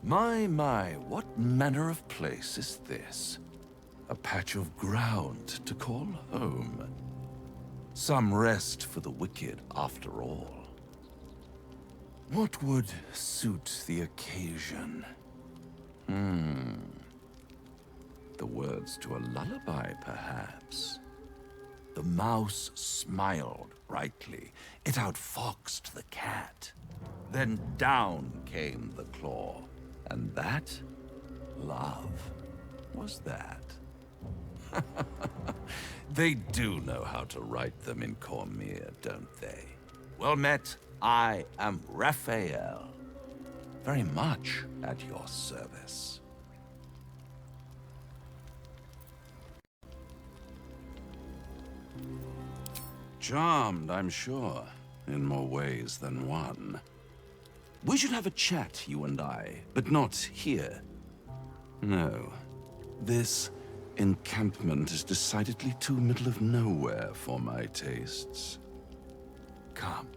My, what manner of place is this? A patch of ground to call home. Some rest for the wicked, after all. What would suit the occasion? The words to a lullaby, perhaps. The mouse smiled brightly. It outfoxed the cat. Then down came the claw. And that, love, was that. They do know how to write them in Cormier, don't they? Well met, I am Raphael. Very much at your service. Charmed, I'm sure, in more ways than one. We should have a chat, you and I, but not here. No. This encampment is decidedly too middle of nowhere for my tastes. Come.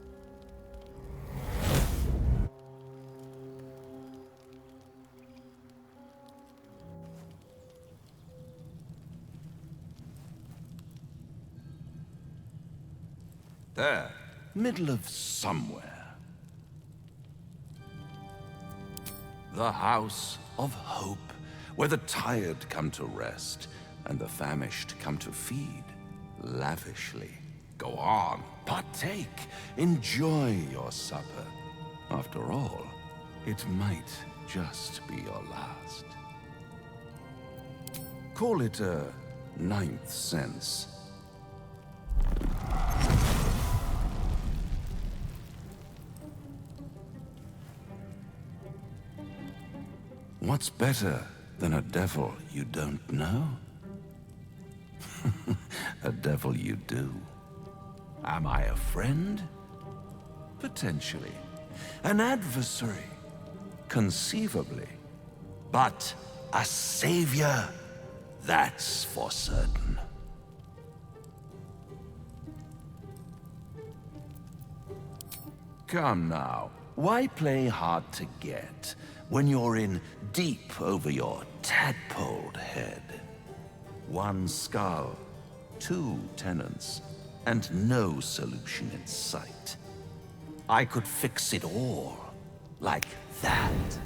There, middle of somewhere. The House of Hope, where the tired come to rest, and the famished come to feed, lavishly. Go on, partake, enjoy your supper. After all, it might just be your last. Call it a ninth sense. What's better than a devil you don't know? A devil you do. Am I a friend? Potentially. An adversary? Conceivably. But a savior? That's for certain. Come now, why play hard to get when you're in deep over your tadpoled head? One skull, two tenants, and no solution in sight. I could fix it all, like that.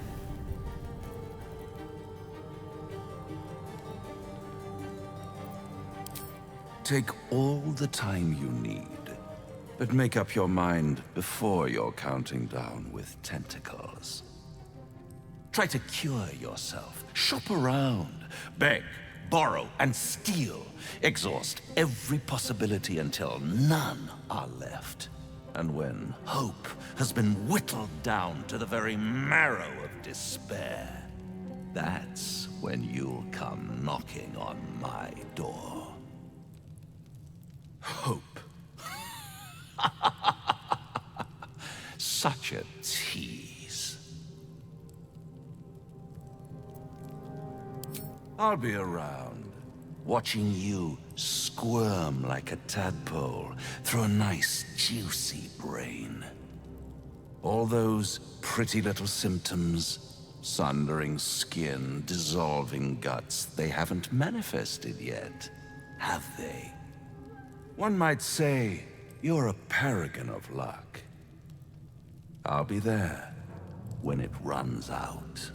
Take all the time you need, but make up your mind before you're counting down with tentacles. Try to cure yourself. Shop around. Beg, borrow, and steal. Exhaust every possibility until none are left. And when hope has been whittled down to the very marrow of despair, that's when you'll come knocking on my door. Hope. Such a tease. I'll be around, watching you squirm like a tadpole through a nice, juicy brain. All those pretty little symptoms, sundering skin, dissolving guts, they haven't manifested yet, have they? One might say you're a paragon of luck. I'll be there when it runs out.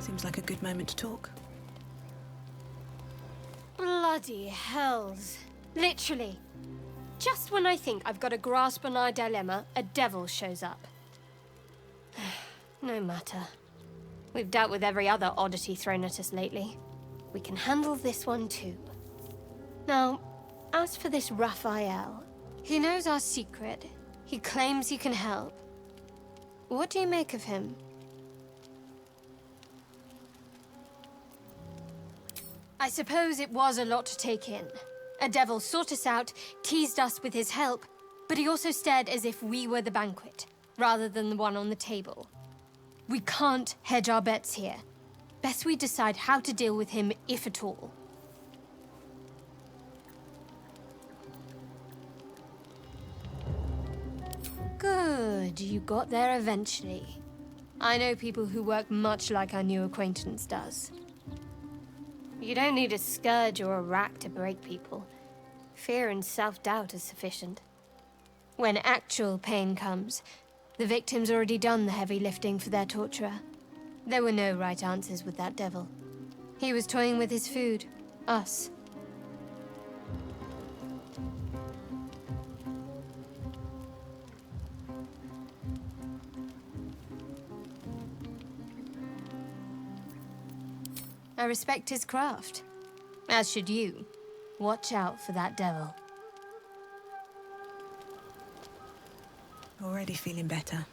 Seems like a good moment to talk. Bloody hells. Literally. Just when I think I've got a grasp on our dilemma, a devil shows up. No matter. We've dealt with every other oddity thrown at us lately. We can handle this one too. Now, as for this Raphael, he knows our secret. He claims he can help. What do you make of him? I suppose it was a lot to take in. A devil sought us out, teased us with his help, but he also stared as if we were the banquet, rather than the one on the table. We can't hedge our bets here. Best we decide how to deal with him, if at all. Good, you got there eventually. I know people who work much like our new acquaintance does. You don't need a scourge or a rack to break people. Fear and self-doubt is sufficient. When actual pain comes, the victim's already done the heavy lifting for their torturer. There were no right answers with that devil. He was toying with his food, us. I respect his craft. As should you. Watch out for that devil. Already feeling better.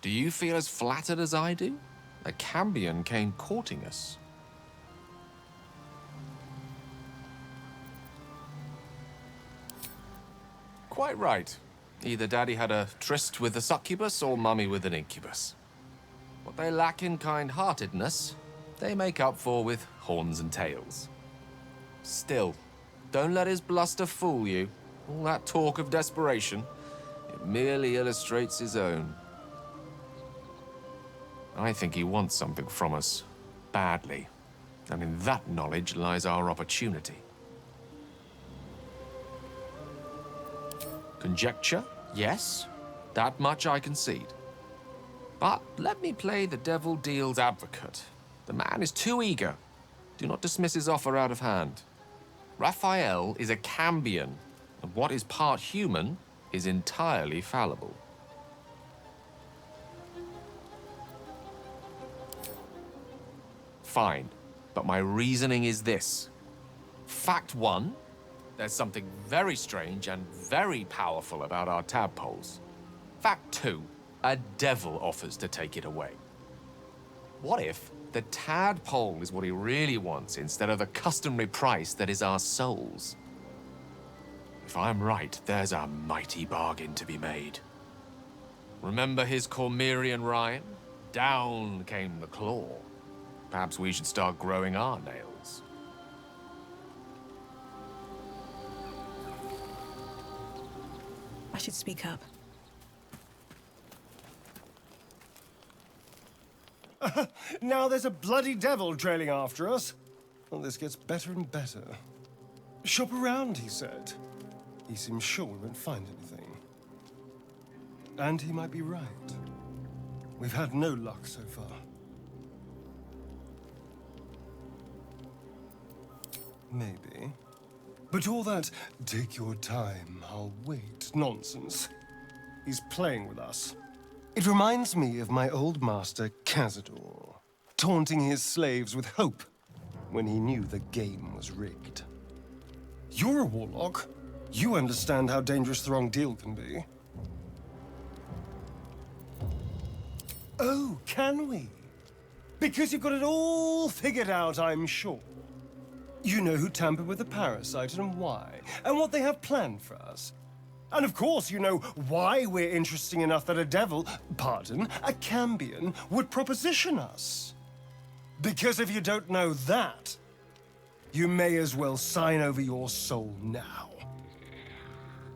Do you feel as flattered as I do? A Cambion came courting us. Quite right. Either Daddy had a tryst with a succubus or Mummy with an incubus. What they lack in kind-heartedness, they make up for with horns and tails. Still, don't let his bluster fool you. All that talk of desperation, it merely illustrates his own. I think he wants something from us, badly. And in that knowledge lies our opportunity. Conjecture, yes. That much I concede. But let me play the devil deals advocate. The man is too eager. Do not dismiss his offer out of hand. Raphael is a Cambion, and what is part human is entirely fallible. Fine, but my reasoning is this. Fact one, there's something very strange and very powerful about our tadpoles. Fact two, a devil offers to take it away. What if the tadpole is what he really wants instead of the customary price that is our souls? If I'm right, there's a mighty bargain to be made. Remember his Cormyrean rhyme? Down came the claw. Perhaps we should start growing our nails. I should speak up. Now there's a bloody devil trailing after us. Well, this gets better and better. Shop around, he said. He seems sure we won't find anything. And he might be right. We've had no luck so far. Maybe. But all that, take your time, I'll wait, nonsense. He's playing with us. It reminds me of my old master, Cazador, taunting his slaves with hope when he knew the game was rigged. You're a warlock. You understand how dangerous the wrong deal can be. Oh, can we? Because you've got it all figured out, I'm sure. You know who tampered with the parasite and why, and what they have planned for us. And of course, you know why we're interesting enough that a devil, pardon, a Cambion, would proposition us. Because if you don't know that, you may as well sign over your soul now.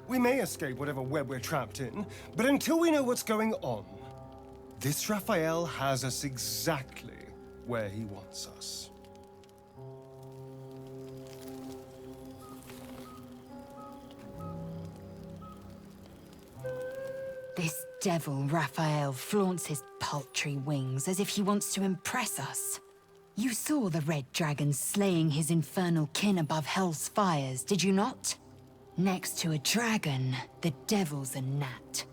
We may escape whatever web we're trapped in, but until we know what's going on, this Raphael has us exactly where he wants us. This devil, Raphael, flaunts his paltry wings as if he wants to impress us. You saw the red dragon slaying his infernal kin above hell's fires, did you not? Next to a dragon, the devil's a gnat.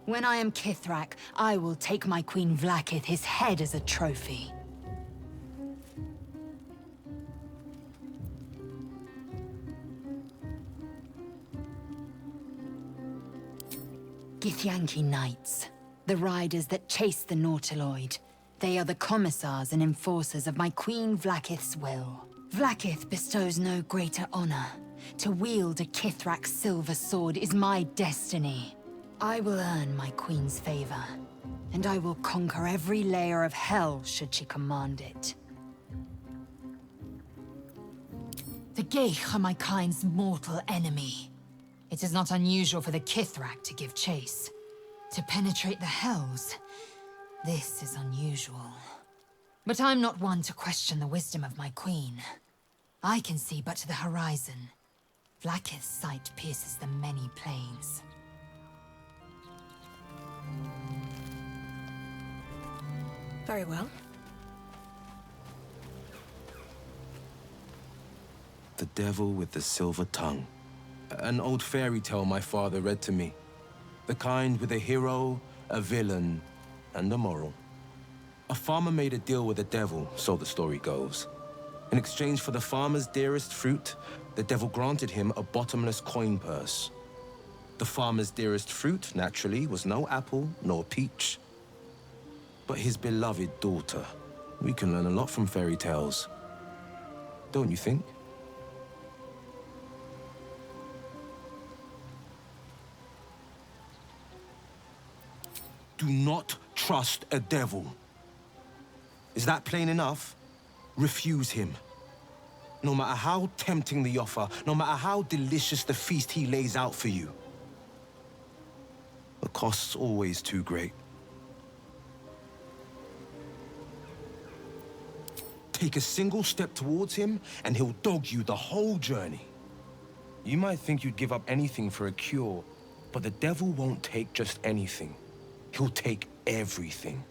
When I am Kithrak, I will take my Queen Vlaakith his head as a trophy. Githyanki Knights, the riders that chase the Nautiloid. They are the commissars and enforcers of my Queen Vlaakith's will. Vlaakith bestows no greater honor. To wield a Kithrak silver sword is my destiny. I will earn my queen's favor, and I will conquer every layer of hell should she command it. The Geich are my kind's mortal enemy. It is not unusual for the Kithrak to give chase. To penetrate the hells, this is unusual. But I'm not one to question the wisdom of my queen. I can see but to the horizon. Vlaakith's sight pierces the many planes. Very well. The Devil with the Silver Tongue. An old fairy tale my father read to me. The kind with a hero, a villain, and a moral. A farmer made a deal with the devil, so the story goes. In exchange for the farmer's dearest fruit, the devil granted him a bottomless coin purse. The farmer's dearest fruit, naturally, was no apple nor peach, but his beloved daughter. We can learn a lot from fairy tales, don't you think? Do not trust a devil. Is that plain enough? Refuse him. No matter how tempting the offer, no matter how delicious the feast he lays out for you. The cost's always too great. Take a single step towards him, and he'll dog you the whole journey. You might think you'd give up anything for a cure, but the devil won't take just anything. He'll take everything.